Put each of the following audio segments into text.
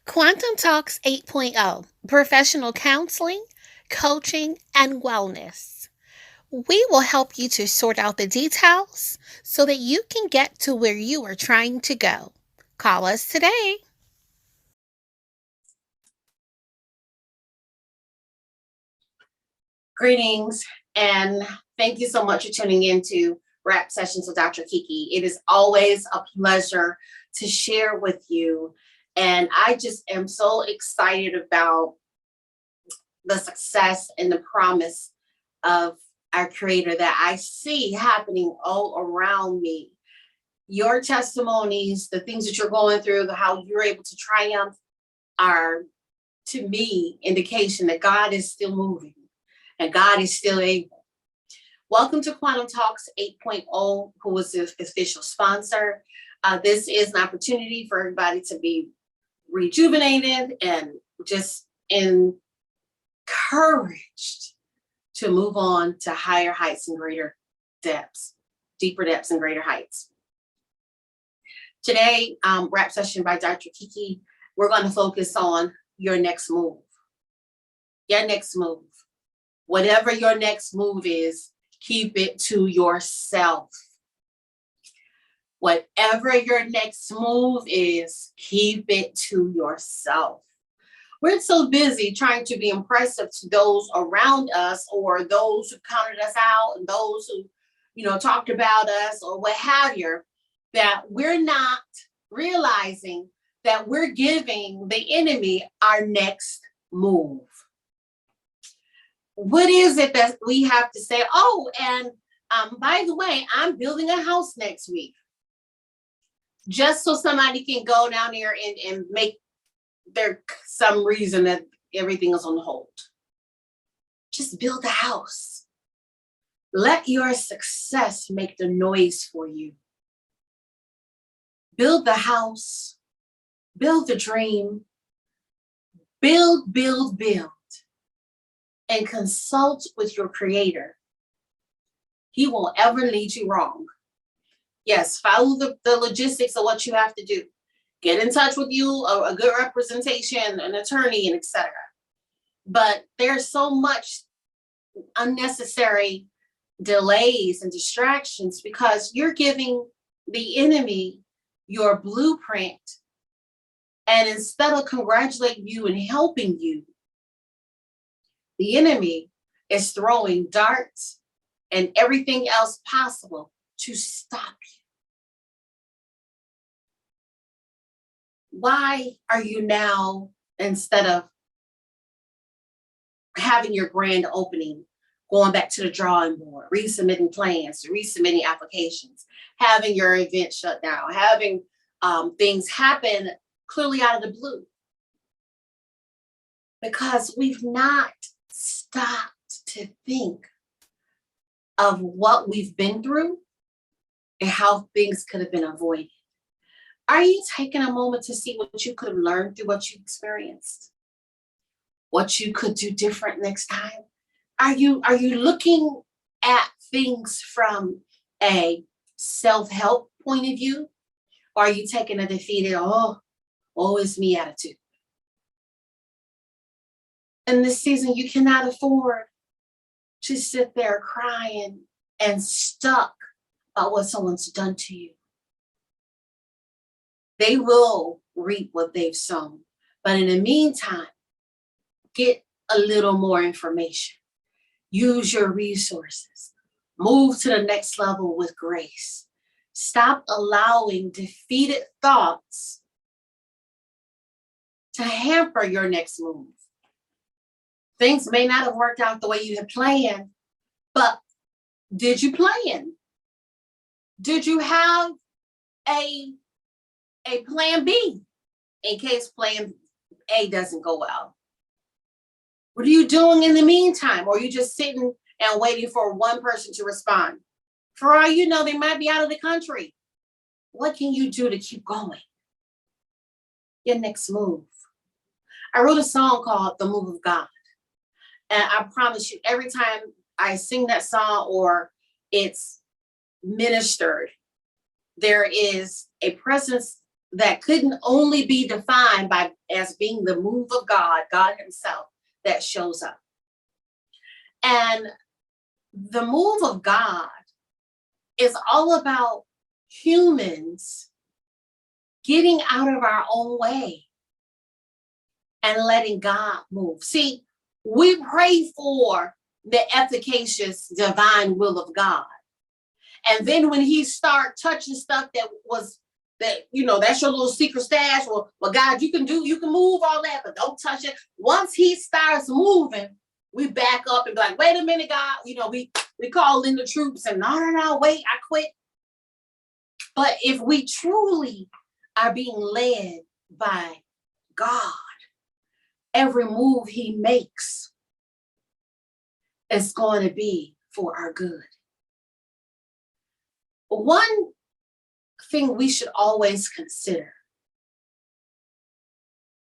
Quantum Talks 8.0 Professional Counseling, Coaching, and Wellness. We will help you to sort out the details so that you can get to where you are trying to go. Call us today. Greetings, and thank you so much for tuning in to Rap Sessions with Dr. Kiki. It is always a pleasure to share with you, and I just am so excited about the success and the promise of our Creator that I see happening all around me. Your testimonies, the things that you're going through, how you're able to triumph, are to me indication that God is still moving and God is still able. Welcome to Quantum Talks 8.0, who is the official sponsor. This is an opportunity for everybody to be rejuvenated and just encouraged to move on to higher heights and greater depths, deeper depths and greater heights. Today, rap session by Dr. Kiki, we're going to focus on your next move. Your next move. Whatever your next move is, keep it to yourself. Whatever your next move is, keep it to yourself. We're so busy trying to be impressive to those around us or those who counted us out and those who, talked about us or what have you, that we're not realizing that we're giving the enemy our next move. What is it that we have to say? Oh, and by the way, I'm building a house next week. Just so somebody can go down there and make there some reason that everything is on hold. Just build the house. Let your success make the noise for you. Build the house. Build the dream. Build. And consult with your Creator. He won't ever lead you wrong. Yes, follow the logistics of what you have to do. Get in touch with you, a good representation, an attorney, and etc. But there's so much unnecessary delays and distractions because you're giving the enemy your blueprint. And instead of congratulating you and helping you, the enemy is throwing darts and everything else possible to stop you. Why are you now, instead of having your grand opening, going back to the drawing board, resubmitting plans, resubmitting applications, having your event shut down, having things happen clearly out of the blue? Because we've not stopped to think of what we've been through and how things could have been avoided. Are you taking a moment to see what you could have learned through what you experienced? What you could do different next time? Are you looking at things from a self-help point of view? Or are you taking a defeated, it's me attitude? In this season, you cannot afford to sit there crying and stuck about what someone's done to you. They will reap what they've sown. But in the meantime, get a little more information. Use your resources. Move to the next level with grace. Stop allowing defeated thoughts to hamper your next move. Things may not have worked out the way you had planned, but did you plan? Did you have a plan B in case plan A doesn't go well? What are you doing in the meantime? Or are you just sitting and waiting for one person to respond? For all you know, they might be out of the country. What can you do to keep going? Your next move. I wrote a song called The Move of God. And I promise you, every time I sing that song or it's ministered, there is a presence that couldn't only be defined by as being the move of God, God Himself, that shows up. And the move of God is all about humans getting out of our own way and letting God move. See, we pray for the efficacious divine will of God. And then when He start touching stuff that's your little secret stash. Well, God, you can move all that, but don't touch it. Once He starts moving, we back up and be like, wait a minute, God. We call in the troops and no, wait, I quit. But if we truly are being led by God, every move He makes is going to be for our good. One thing we should always consider: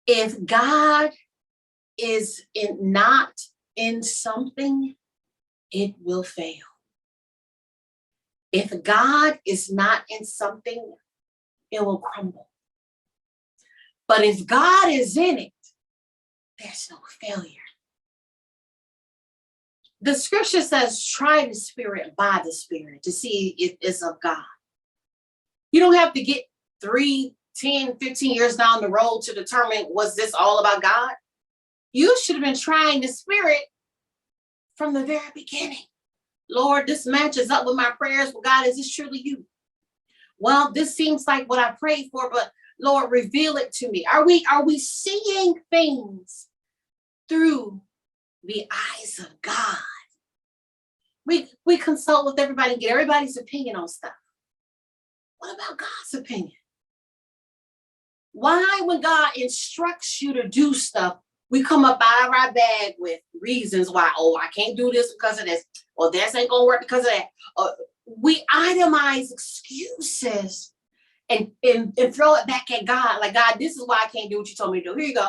if God is not in something, it will fail. If God is not in something, it will crumble. But if God is in it, there's no failure. The scripture says, try the spirit by the spirit to see if it's of God. You don't have to get 3, 10, 15 years down the road to determine, was this all about God? You should have been trying the spirit from the very beginning. Lord, this matches up with my prayers. Well, God, is this truly you? Well, this seems like what I prayed for, but Lord, reveal it to me. Are we seeing things through the eyes of God? We consult with everybody and get everybody's opinion on stuff. What about God's opinion? Why, when God instructs you to do stuff, we come up out of our bag with reasons why? Oh, I can't do this because of this, or this ain't gonna work because of that. We itemize excuses and throw it back at God. Like, God, this is why I can't do what you told me to do. Here you go.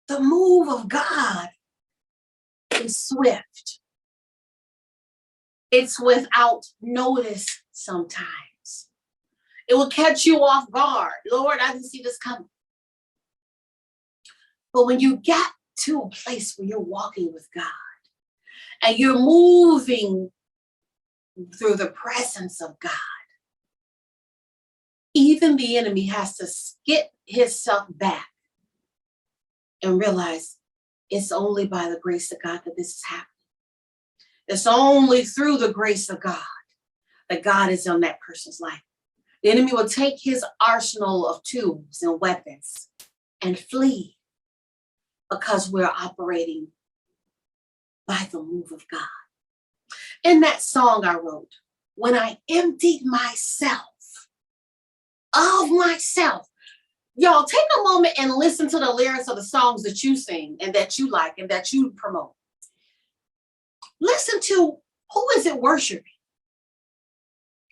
The move of God is swift. It's without notice sometimes. It will catch you off guard. Lord, I didn't see this coming. But when you get to a place where you're walking with God and you're moving through the presence of God, even the enemy has to get himself back and realize it's only by the grace of God that this is happening. It's only through the grace of God that God is on that person's life. The enemy will take his arsenal of tools and weapons and flee because we're operating by the move of God. In that song I wrote, when I emptied myself of myself, y'all take a moment and listen to the lyrics of the songs that you sing and that you like and that you promote. Listen to, who is it worshiping?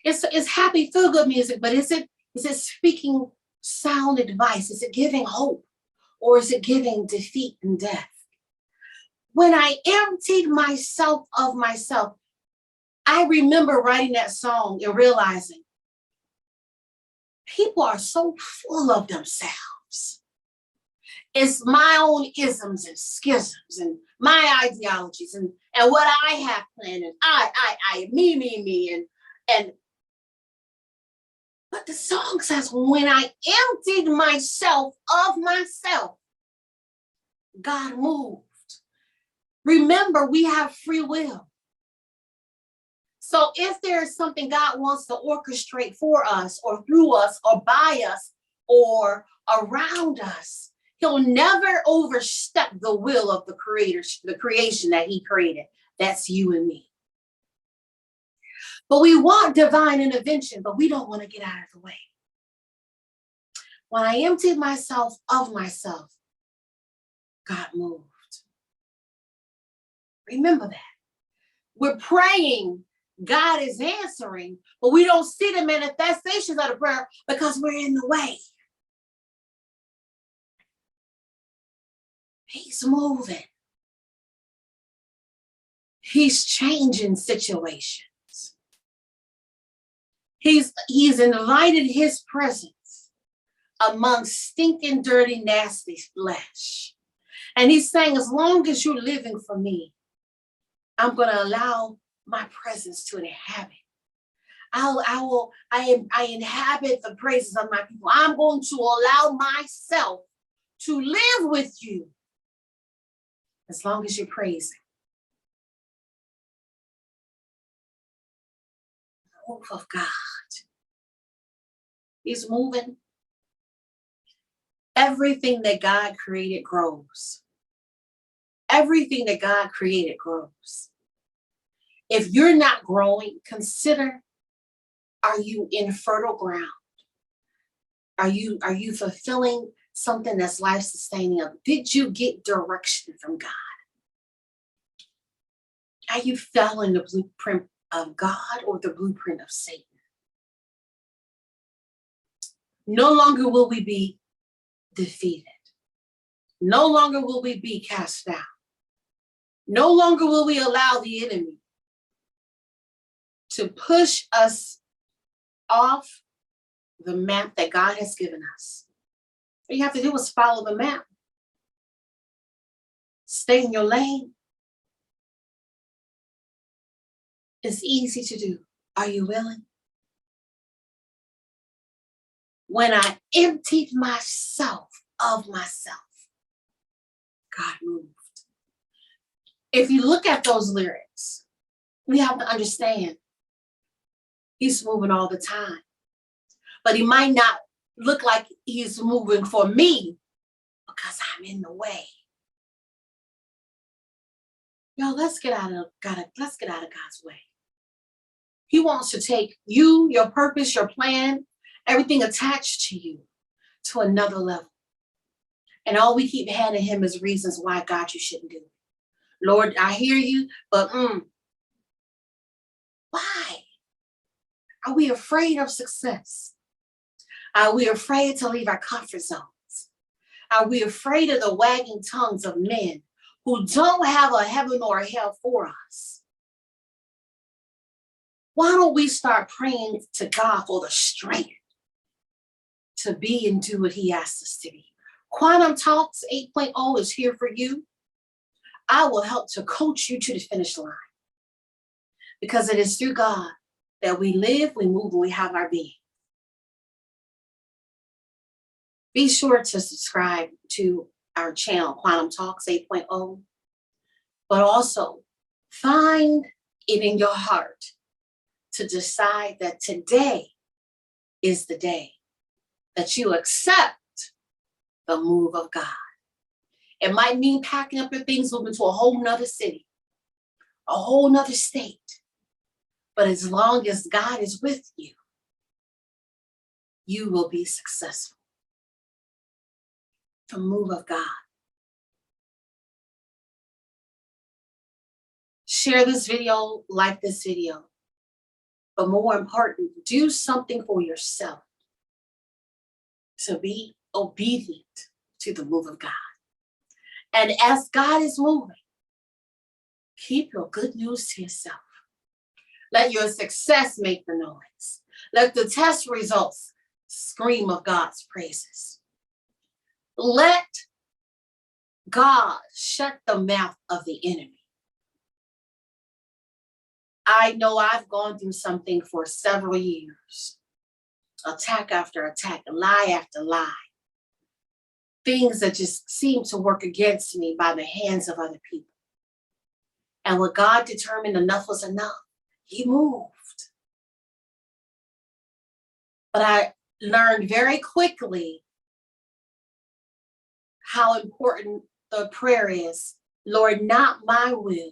It's happy, feel good music, but is it speaking sound advice? Is it giving hope? Or is it giving defeat and death? When I emptied myself of myself, I remember writing that song and realizing people are so full of themselves. It's my own isms and schisms and my ideologies and what I have planned and I, me, and but the song says, when I emptied myself of myself, God moved. Remember, we have free will. So if there is something God wants to orchestrate for us or through us or by us or around us, He'll never overstep the will of the Creator, the creation that He created. That's you and me. But we want divine intervention, but we don't want to get out of the way. When I emptied myself of myself, God moved. Remember that. We're praying, God is answering, but we don't see the manifestations of the prayer because we're in the way. He's moving. He's changing situations. He's invited His presence among stinking, dirty, nasty flesh. And he's saying, as long as you're living for me, I'm going to allow my presence to inhabit. I inhabit the praises of my people. I'm going to allow myself to live with you as long as you're praising. The move of God. He's moving. Everything that God created grows. Everything that God created grows. If you're not growing, consider, are you in fertile ground? Are you fulfilling something that's life sustaining? Did you get direction from God? Are you following the blueprint of God or the blueprint of Satan? No longer will we be defeated. No longer will we be cast down. No longer will we allow the enemy to push us off the map that God has given us. All you have to do is follow the map. Stay in your lane. It's easy to do. Are you willing? When I emptied myself of myself, God moved. If you look at those lyrics, we have to understand he's moving all the time. But he might not look like he's moving for me because I'm in the way. Yo, let's get out of God's way. He wants to take you, your purpose, your plan, everything attached to you to another level. And all we keep handing him is reasons why, God, you shouldn't do it. Lord, I hear you, but why? Are we afraid of success? Are we afraid to leave our comfort zones? Are we afraid of the wagging tongues of men who don't have a heaven or a hell for us? Why don't we start praying to God for the strength to be and do what he asks us to be? Quantum Talks 8.0 is here for you. I will help to coach you to the finish line because it is through God that we live, we move, and we have our being. Be sure to subscribe to our channel, Quantum Talks 8.0, but also find it in your heart to decide that today is the day that you accept the move of God. It might mean packing up your things, moving to a whole nother city, a whole nother state. But as long as God is with you, you will be successful. The move of God. Share this video, like this video. But more important, do something for yourself to be obedient to the move of God. And as God is moving, keep your good news to yourself. Let your success make the noise. Let the test results scream of God's praises. Let God shut the mouth of the enemy. I know I've gone through something for several years. Attack after attack, lie after lie. Things that just seem to work against me by the hands of other people. And when God determined enough was enough, he moved. But I learned very quickly how important the prayer is. Lord, not my will,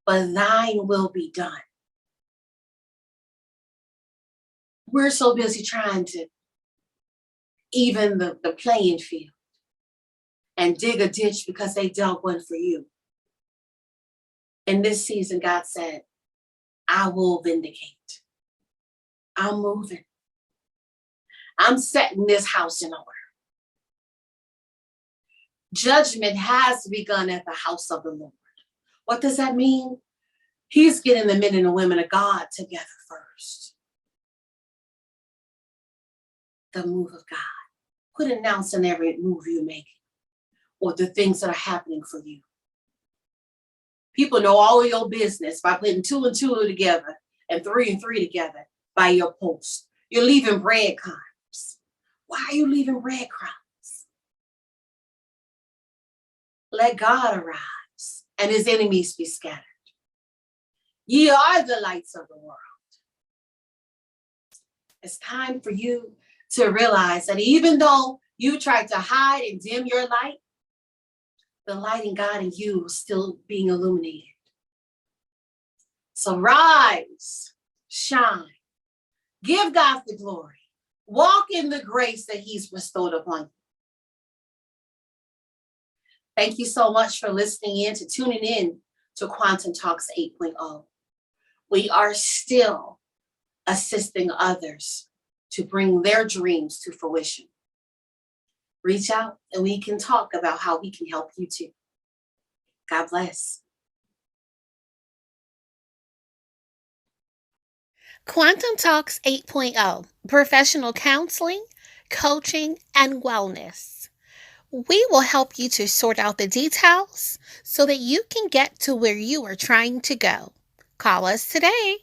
but thine will be done. We're so busy trying to even the playing field and dig a ditch because they dug one for you. In this season, God said, I will vindicate. I'm moving. I'm setting this house in order. Judgment has begun at the house of the Lord. What does that mean? He's getting the men and the women of God together first. The move of God. Quit announcing every move you make or the things that are happening for you. People know all of your business by putting two and two together and three together by your post. You're leaving breadcrumbs. Why are you leaving breadcrumbs? Let God arise and his enemies be scattered. Ye are the lights of the world. It's time for you to realize that even though you tried to hide and dim your light, the light in God and you is still being illuminated. So rise, shine, give God the glory, walk in the grace that he's bestowed upon you. Thank you so much for listening in, to tuning in to Quantum Talks 8.0. We are still assisting others to bring their dreams to fruition. Reach out and we can talk about how we can help you too. God bless. Quantum Talks 8.0, professional counseling, coaching, and wellness. We will help you to sort out the details so that you can get to where you are trying to go. Call us today.